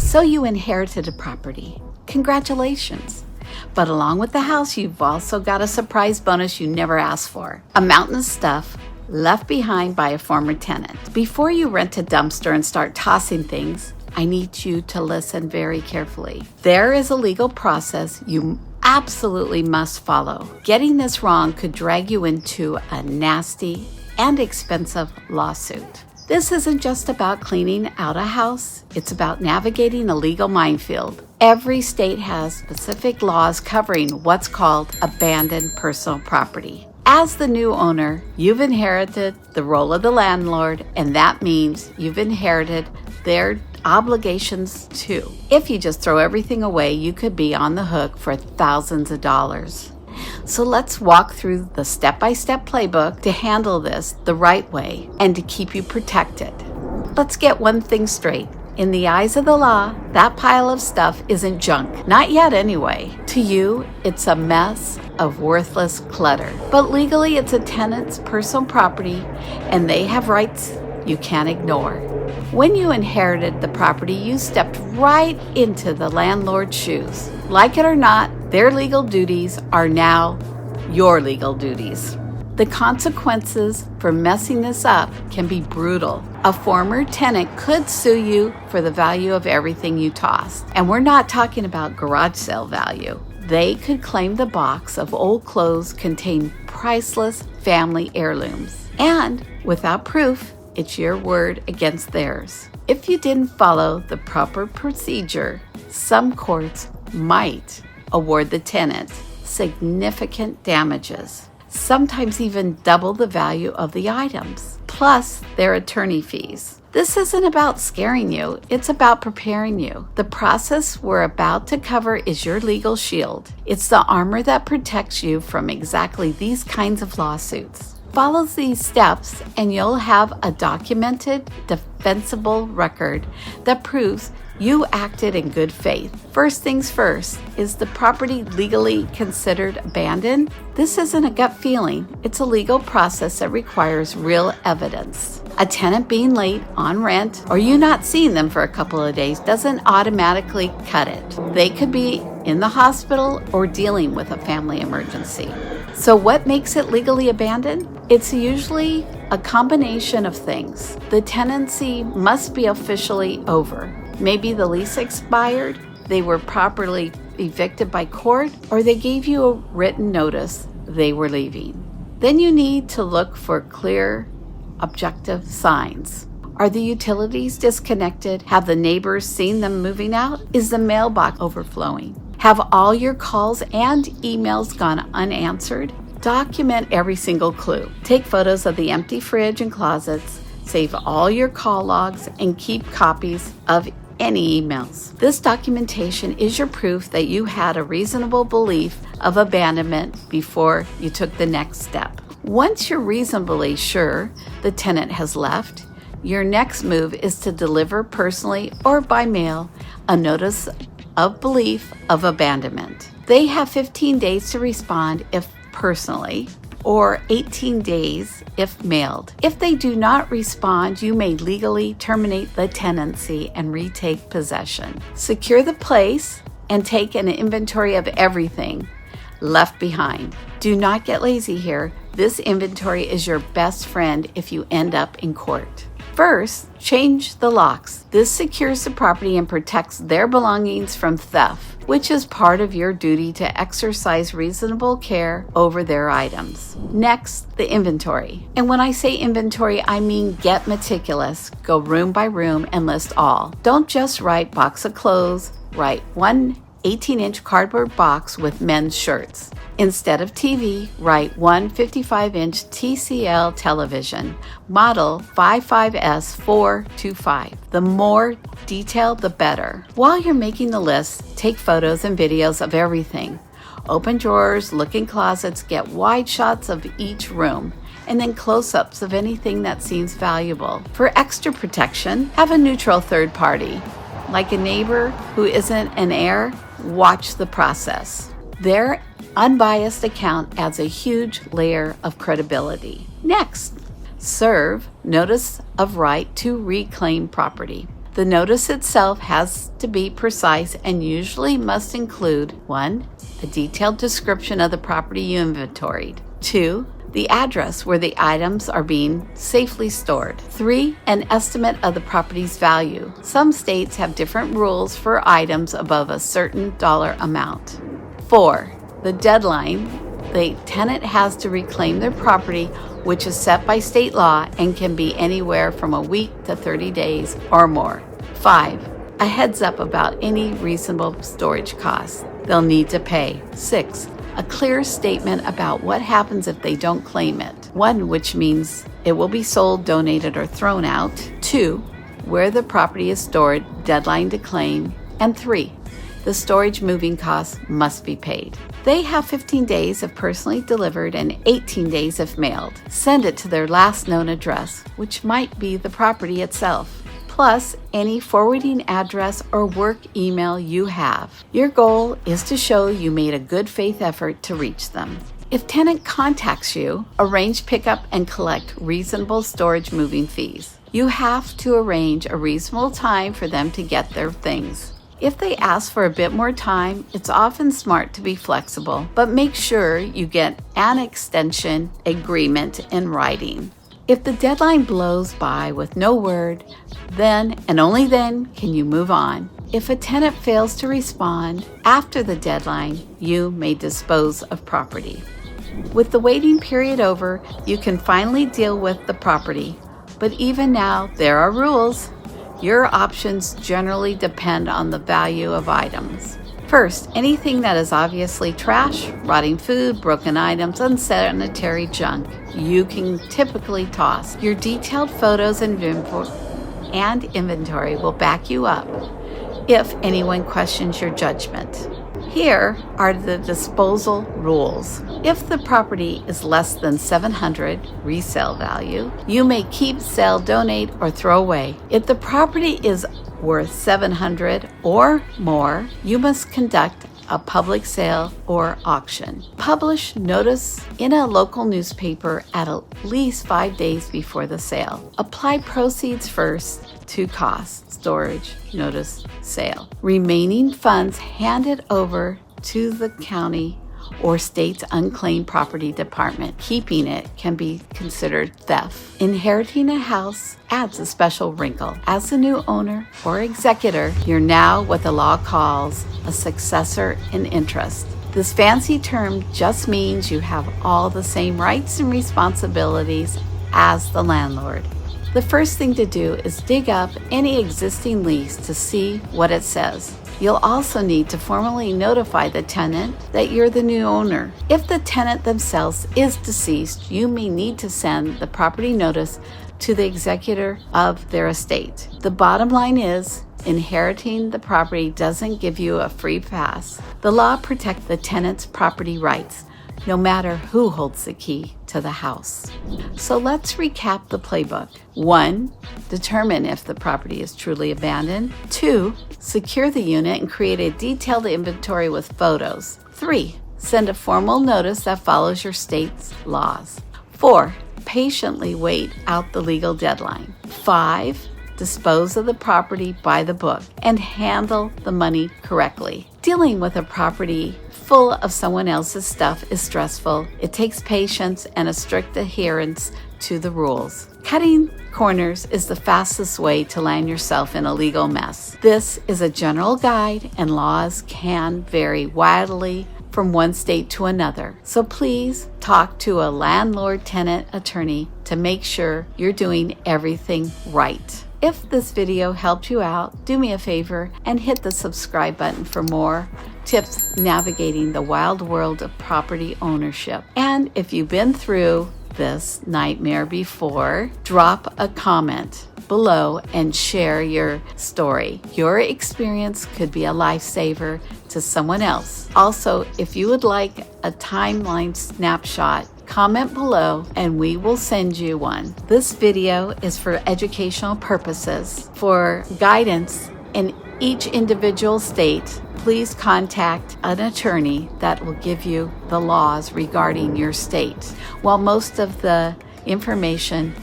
So you inherited a property. Congratulations. But along with the house, you've also got a surprise bonus you never asked for. A mountain of stuff left behind by a former tenant. Before you rent a dumpster and start tossing things, I need you to listen very carefully. There is a legal process you absolutely must follow. Getting this wrong could drag you into a nasty and expensive lawsuit. This isn't just about cleaning out a house, it's about navigating a legal minefield. Every state has specific laws covering what's called abandoned personal property. As the new owner, you've inherited the role of the landlord, and that means you've inherited their obligations too. If you just throw everything away, you could be on the hook for thousands of dollars. So let's walk through the step-by-step playbook to handle this the right way and to keep you protected. Let's get one thing straight. In the eyes of the law, that pile of stuff isn't junk. Not yet anyway. To you, it's a mess of worthless clutter. But legally, it's a tenant's personal property, and they have rights you can't ignore. When you inherited the property, you stepped right into the landlord's shoes. Like it or not, their legal duties are now your legal duties. The consequences for messing this up can be brutal. A former tenant could sue you for the value of everything you tossed. And we're not talking about garage sale value. They could claim the box of old clothes contained priceless family heirlooms. And without proof, it's your word against theirs. If you didn't follow the proper procedure, some courts might award the tenant significant damages, sometimes even double the value of the items, plus their attorney fees. This isn't about scaring you, it's about preparing you. The process we're about to cover is your legal shield. It's the armor that protects you from exactly these kinds of lawsuits. Follow these steps and you'll have a documented, defensible record that proves you acted in good faith. First things first, is the property legally considered abandoned? This isn't a gut feeling. It's a legal process that requires real evidence. A tenant being late on rent or you not seeing them for a couple of days doesn't automatically cut it. They could be in the hospital or dealing with a family emergency. So what makes it legally abandoned? It's usually a combination of things. The tenancy must be officially over. Maybe the lease expired, they were properly evicted by court, or they gave you a written notice they were leaving. Then you need to look for clear, objective signs. Are the utilities disconnected? Have the neighbors seen them moving out? Is the mailbox overflowing? Have all your calls and emails gone unanswered? Document every single clue. Take photos of the empty fridge and closets, save all your call logs, and keep copies of any emails. This documentation is your proof that you had a reasonable belief of abandonment before you took the next step. Once you're reasonably sure the tenant has left, your next move is to deliver personally or by mail a notice of belief of abandonment. They have 15 days to respond if personally, or 18 days if mailed. If they do not respond, you may legally terminate the tenancy and retake possession. Secure the place and take an inventory of everything left behind. Do not get lazy here. This inventory is your best friend if you end up in court. First, change the locks. This secures the property and protects their belongings from theft, which is part of your duty to exercise reasonable care over their items. Next, the inventory. And when I say inventory, I mean get meticulous. Go room by room and list all. Don't just write box of clothes. Write one 18-inch cardboard box with men's shirts. Instead of TV, write one 55-inch TCL television, model 55S425. The more detailed, the better. While you're making the list, take photos and videos of everything. Open drawers, look in closets, get wide shots of each room, and then close-ups of anything that seems valuable. For extra protection, have a neutral third party, like a neighbor who isn't an heir. Watch the process. Their unbiased account adds a huge layer of credibility. Next, serve notice of right to reclaim property. The notice itself has to be precise and usually must include 1. A detailed description of the property you inventoried. 2. The address where the items are being safely stored. 3. An estimate of the property's value. Some states have different rules for items above a certain dollar amount. 4. The deadline the tenant has to reclaim their property, which is set by state law and can be anywhere from a week to 30 days or more. 5. A heads up about any reasonable storage costs they'll need to pay. 6. A clear statement about what happens if they don't claim it. 1, which means it will be sold, donated, or thrown out. 2, where the property is stored, deadline to claim. And 3, the storage moving costs must be paid. They have 15 days if personally delivered and 18 days if mailed. Send it to their last known address, which might be the property itself, plus any forwarding address or work email you have. Your goal is to show you made a good faith effort to reach them. If tenant contacts you, arrange pickup and collect reasonable storage moving fees. You have to arrange a reasonable time for them to get their things. If they ask for a bit more time, it's often smart to be flexible, but make sure you get an extension agreement in writing. If the deadline blows by with no word, then and only then can you move on. If a tenant fails to respond after the deadline, you may dispose of property. With the waiting period over, you can finally deal with the property. But even now, there are rules. Your options generally depend on the value of items. First, anything that is obviously trash, rotting food, broken items, unsanitary junk, you can typically toss. Your detailed photos and inventory will back you up if anyone questions your judgment. Here are the disposal rules. If the property is less than $700 resale value, you may keep, sell, donate, or throw away. If the property is worth $700 or more, you must conduct a public sale or auction. Publish notice in a local newspaper at least 5 days before the sale. Apply proceeds first to costs, storage, notice, sale. Remaining funds handed over to the county or state's unclaimed property department. Keeping it can be considered theft. Inheriting a house adds a special wrinkle. As the new owner or executor, you're now what the law calls a successor in interest. This fancy term just means you have all the same rights and responsibilities as the landlord. The first thing to do is dig up any existing lease to see what it says. You'll also need to formally notify the tenant that you're the new owner. If the tenant themselves is deceased, you may need to send the property notice to the executor of their estate. The bottom line is, inheriting the property doesn't give you a free pass. The law protects the tenant's property rights, no matter who holds the key to the house. So let's recap the playbook. 1. Determine if the property is truly abandoned. 2. Secure the unit and create a detailed inventory with photos. 3. Send a formal notice that follows your state's laws. 4. Patiently wait out the legal deadline. 5. Dispose of the property by the book and handle the money correctly. Dealing with a property full of someone else's stuff is stressful. It takes patience and a strict adherence to the rules. Cutting corners is the fastest way to land yourself in a legal mess. This is a general guide, and laws can vary wildly from one state to another. So please talk to a landlord-tenant attorney to make sure you're doing everything right. If this video helped you out, do me a favor and hit the subscribe button for more tips navigating the wild world of property ownership. And if you've been through this nightmare before, drop a comment below and share your story. Your experience could be a lifesaver to someone else. Also, if you would like a timeline snapshot, comment below and we will send you one. This video is for educational purposes. For guidance in each individual state, please contact an attorney that will give you the laws regarding your state. While most of the information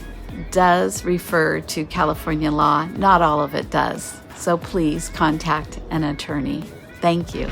does refer to California law. Not all of it does. So please contact an attorney. Thank you.